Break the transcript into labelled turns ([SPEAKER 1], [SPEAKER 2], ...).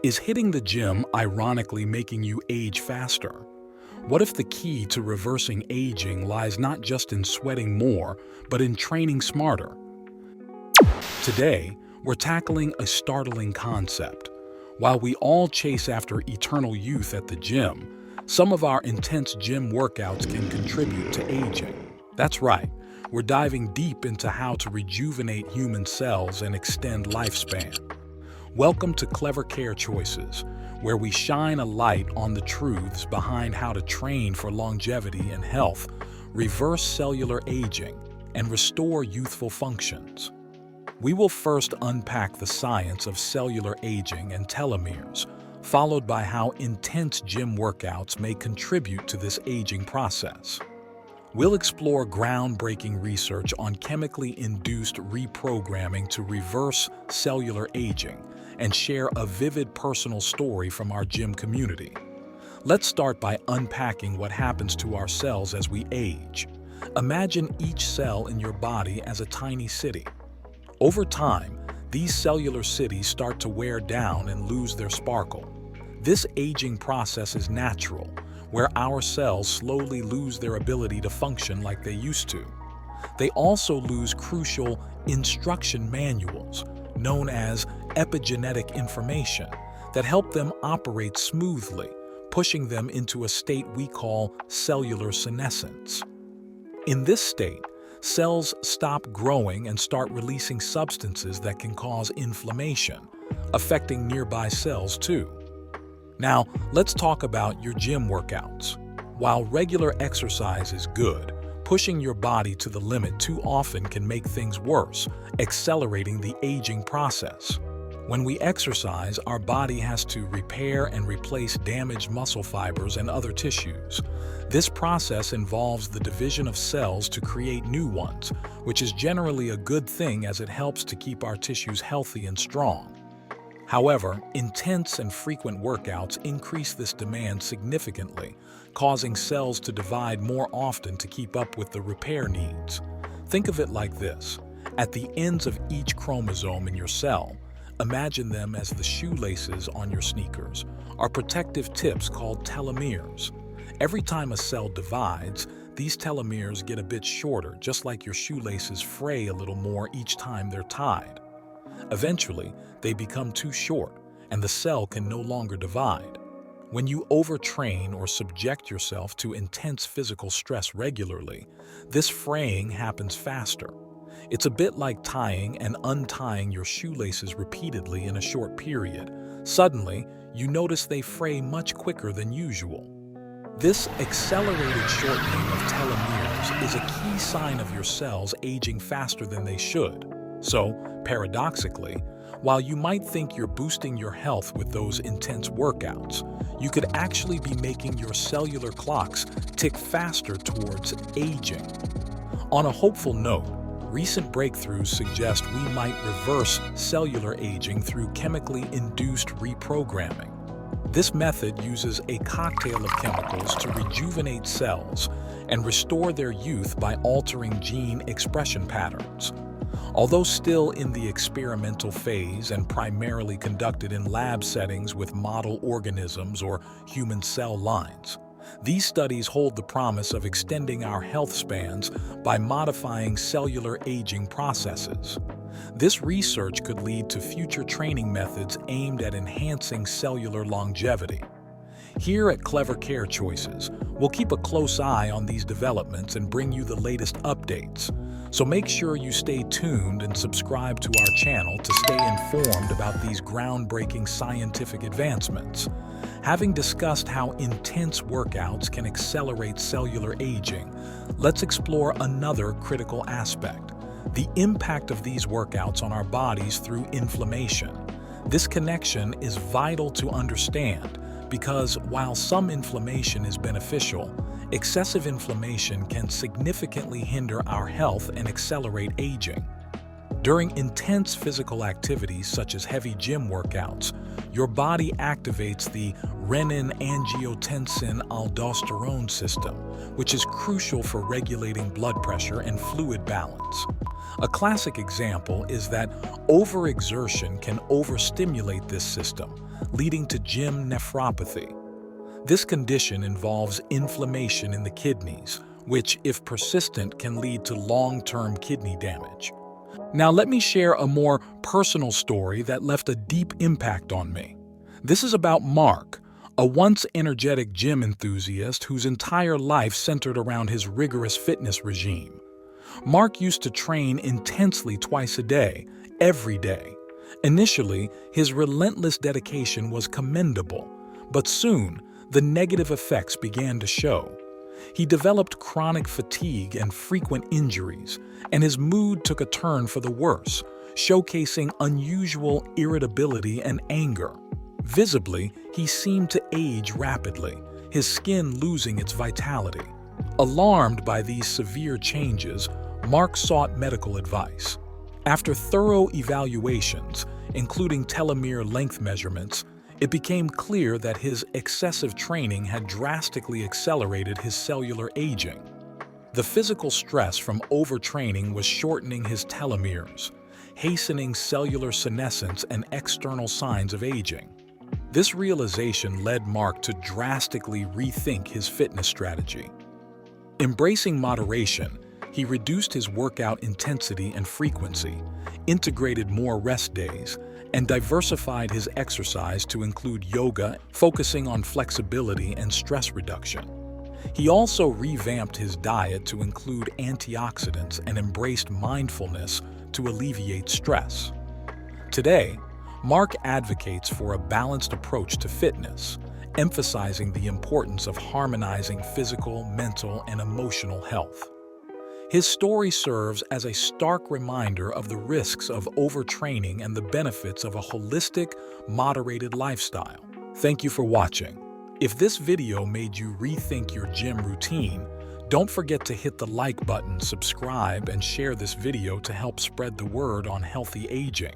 [SPEAKER 1] Is hitting the gym ironically making you age faster? What if the key to reversing aging lies not just in sweating more, but in training smarter? Today, we're tackling a startling concept. While we all chase after eternal youth at the gym, some of our intense gym workouts can contribute to aging. That's right, we're diving deep into how to rejuvenate human cells and extend lifespan. Welcome to Clever Care Choices, where we shine a light on the truths behind how to train for longevity and health, reverse cellular aging, and restore youthful functions. We will first unpack the science of cellular aging and telomeres, followed by how intense gym workouts may contribute to this aging process. We'll explore groundbreaking research on chemically induced reprogramming to reverse cellular aging and share a vivid personal story from our gym community. Let's start by unpacking what happens to our cells as we age. Imagine each cell in your body as a tiny city. Over time, these cellular cities start to wear down and lose their sparkle. This aging process is natural, where our cells slowly lose their ability to function like they used to. They also lose crucial instruction manuals, known as epigenetic information, that help them operate smoothly, pushing them into a state we call cellular senescence. In this state, cells stop growing and start releasing substances that can cause inflammation, affecting nearby cells too. Now, let's talk about your gym workouts. While regular exercise is good, pushing your body to the limit too often can make things worse, accelerating the aging process. When we exercise, our body has to repair and replace damaged muscle fibers and other tissues. This process involves the division of cells to create new ones, which is generally a good thing as it helps to keep our tissues healthy and strong. However, intense and frequent workouts increase this demand significantly, causing cells to divide more often to keep up with the repair needs. Think of it like this. At the ends of each chromosome in your cell, imagine them as the shoelaces on your sneakers, are protective tips called telomeres. Every time a cell divides, these telomeres get a bit shorter, just like your shoelaces fray a little more each time they're tied. Eventually, they become too short, and the cell can no longer divide. When you overtrain or subject yourself to intense physical stress regularly, this fraying happens faster. It's a bit like tying and untying your shoelaces repeatedly in a short period. Suddenly, you notice they fray much quicker than usual. This accelerated shortening of telomeres is a key sign of your cells aging faster than they should. So, paradoxically, while you might think you're boosting your health with those intense workouts, you could actually be making your cellular clocks tick faster towards aging. On a hopeful note, recent breakthroughs suggest we might reverse cellular aging through chemically induced reprogramming. This method uses a cocktail of chemicals to rejuvenate cells and restore their youth by altering gene expression patterns. Although still in the experimental phase and primarily conducted in lab settings with model organisms or human cell lines, these studies hold the promise of extending our health spans by modifying cellular aging processes. This research could lead to future training methods aimed at enhancing cellular longevity. Here at Clever Care Choices, we'll keep a close eye on these developments and bring you the latest updates. So make sure you stay tuned and subscribe to our channel to stay informed about these groundbreaking scientific advancements. Having discussed how intense workouts can accelerate cellular aging, let's explore another critical aspect: the impact of these workouts on our bodies through inflammation. This connection is vital to understand because while some inflammation is beneficial, excessive inflammation can significantly hinder our health and accelerate aging. During intense physical activities such as heavy gym workouts, your body activates the renin-angiotensin-aldosterone system, which is crucial for regulating blood pressure and fluid balance. A classic example is that overexertion can overstimulate this system, leading to gym nephropathy. This condition involves inflammation in the kidneys, which, if persistent, can lead to long-term kidney damage. Now let me share a more personal story that left a deep impact on me. This is about Mark, a once energetic gym enthusiast whose entire life centered around his rigorous fitness regime. Mark used to train intensely twice a day, every day. Initially, his relentless dedication was commendable, but soon, the negative effects began to show. He developed chronic fatigue and frequent injuries, and his mood took a turn for the worse, showcasing unusual irritability and anger. Visibly, he seemed to age rapidly, his skin losing its vitality. Alarmed by these severe changes, Mark sought medical advice. After thorough evaluations, including telomere length measurements, it became clear that his excessive training had drastically accelerated his cellular aging. The physical stress from overtraining was shortening his telomeres, hastening cellular senescence and external signs of aging. This realization led Mark to drastically rethink his fitness strategy. Embracing moderation, he reduced his workout intensity and frequency, integrated more rest days, and diversified his exercise to include yoga, focusing on flexibility and stress reduction. He also revamped his diet to include antioxidants and embraced mindfulness to alleviate stress. Today, Mark advocates for a balanced approach to fitness, emphasizing the importance of harmonizing physical, mental, and emotional health. His story serves as a stark reminder of the risks of overtraining and the benefits of a holistic, moderated lifestyle. Thank you for watching. If this video made you rethink your gym routine, don't forget to hit the like button, subscribe, and share this video to help spread the word on healthy aging.